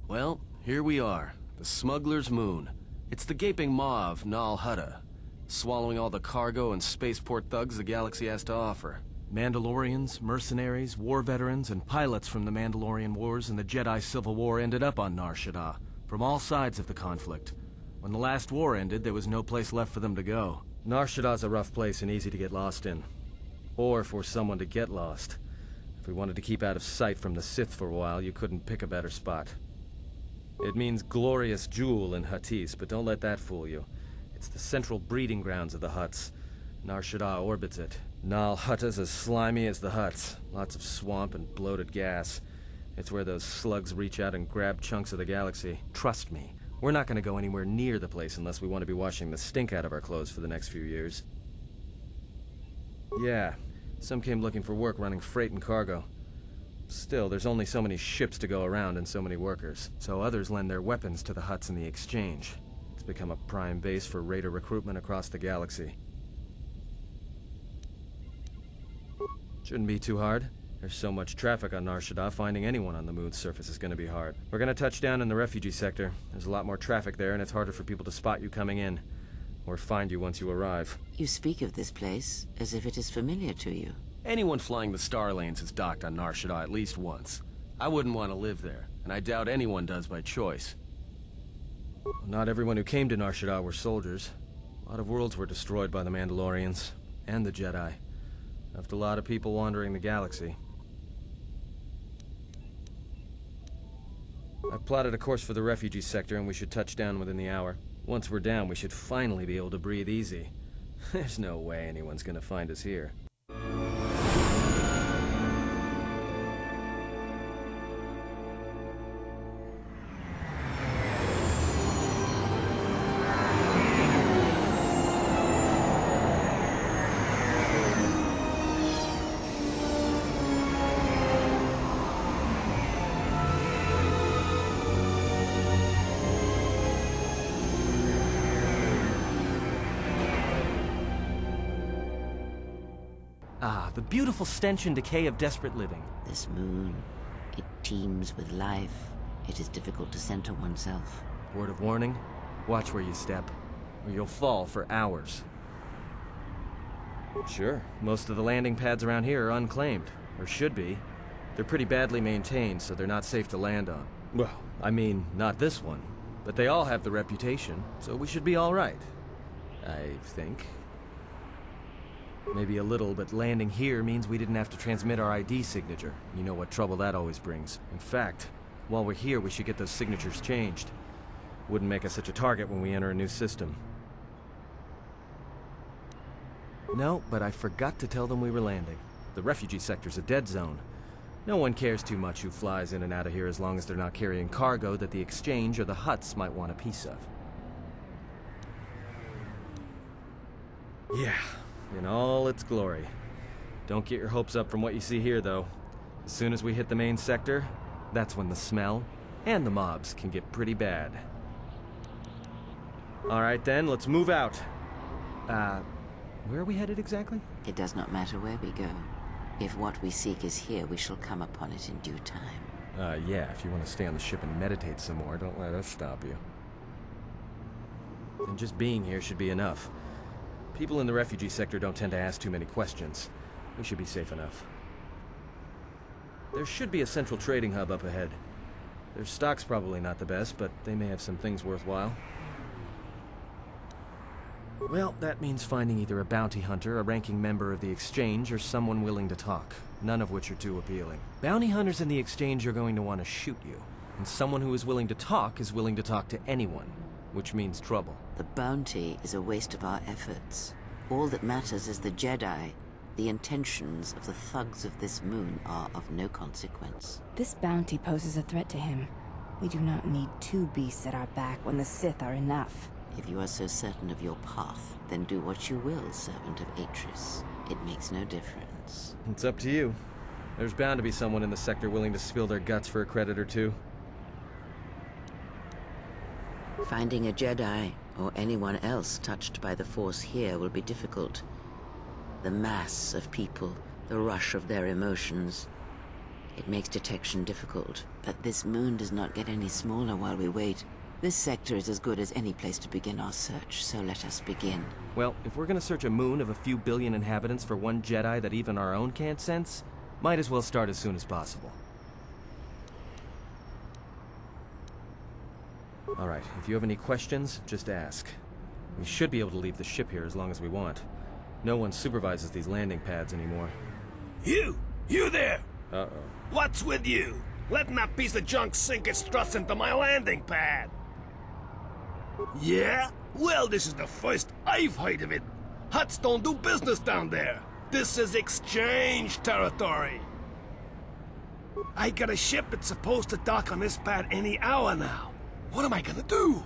Well, here we are. The Smuggler's Moon. It's the gaping maw of Nal Hutta, swallowing all the cargo and spaceport thugs the galaxy has to offer. Mandalorians, mercenaries, war veterans, and pilots from the Mandalorian Wars and the Jedi Civil War ended up on Nar Shaddaa, from all sides of the conflict. When the last war ended, there was no place left for them to go. Nar Shaddaa's a rough place and easy to get lost in. Or for someone to get lost. If we wanted to keep out of sight from the Sith for a while, you couldn't pick a better spot. It means glorious jewel in Huttese, but don't let that fool you. It's the central breeding grounds of the Hutts. Nar Shaddaa orbits it. Nal Hutta's as slimy as the Hutts. Lots of swamp and bloated gas. It's where those slugs reach out and grab chunks of the galaxy. Trust me, we're not going to go anywhere near the place unless we want to be washing the stink out of our clothes for the next few years. Yeah, some came looking for work running freight and cargo. Still, there's only so many ships to go around and so many workers, so others lend their weapons to the Hutts in the exchange. It's become a prime base for raider recruitment across the galaxy. Shouldn't be too hard. There's so much traffic on Nar Shaddaa, finding anyone on the moon's surface is going to be hard. We're going to touch down in the refugee sector. There's a lot more traffic there, and it's harder for people to spot you coming in, or find you once you arrive. You speak of this place as if it is familiar to you. Anyone flying the Star Lanes has docked on Nar Shaddaa at least once. I wouldn't want to live there, and I doubt anyone does by choice. Not everyone who came to Nar Shaddaa were soldiers. A lot of worlds were destroyed by the Mandalorians, and the Jedi. Left a lot of people wandering the galaxy. I've plotted a course for the refugee sector, and we should touch down within the hour. Once we're down, we should finally be able to breathe easy. There's no way anyone's gonna find us here. Ah, the beautiful stench and decay of desperate living. This moon, it teems with life. It is difficult to center oneself. Word of warning, watch where you step, or you'll fall for hours. Sure, most of the landing pads around here are unclaimed, or should be. They're pretty badly maintained, so they're not safe to land on. Well, I mean, not this one. But they all have the reputation, so we should be all right. I think. Maybe a little, but landing here means we didn't have to transmit our ID signature. You know what trouble that always brings. In fact, while we're here, we should get those signatures changed. Wouldn't make us such a target when we enter a new system. No, but I forgot to tell them we were landing. The refugee sector's a dead zone. No one cares too much who flies in and out of here as long as they're not carrying cargo that the exchange or the Hutts might want a piece of. Yeah. In all its glory. Don't get your hopes up from what you see here, though. As soon as we hit the main sector, that's when the smell and the mobs can get pretty bad. Alright then, let's move out. Where are we headed exactly? It does not matter where we go. If what we seek is here, we shall come upon it in due time. Yeah, if you want to stay on the ship and meditate some more, don't let us stop you. And just being here should be enough. People in the refugee sector don't tend to ask too many questions. We should be safe enough. There should be a central trading hub up ahead. Their stock's probably not the best, but they may have some things worthwhile. Well, that means finding either a bounty hunter, a ranking member of the exchange, or someone willing to talk, none of which are too appealing. Bounty hunters in the exchange are going to want to shoot you, and someone who is willing to talk to anyone, which means trouble. The bounty is a waste of our efforts. All that matters is the Jedi. The intentions of the thugs of this moon are of no consequence. This bounty poses a threat to him. We do not need two beasts at our back when the Sith are enough. If you are so certain of your path, then do what you will, servant of Atris. It makes no difference. It's up to you. There's bound to be someone in the sector willing to spill their guts for a credit or two. Finding a Jedi or anyone else touched by the Force here will be difficult. The mass of people, the rush of their emotions. It makes detection difficult, but this moon does not get any smaller while we wait. This sector is as good as any place to begin our search, so let us begin. Well, if we're gonna search a moon of a few billion inhabitants for one Jedi that even our own can't sense, might as well start as soon as possible. Alright, if you have any questions, just ask. We should be able to leave the ship here as long as we want. No one supervises these landing pads anymore. You there! Uh-oh. What's with you? Letting that piece of junk sink its struts into my landing pad. Yeah? Well, this is the first I've heard of it. Hutts don't do business down there. This is exchange territory. I got a ship that's supposed to dock on this pad any hour now. What am I gonna do?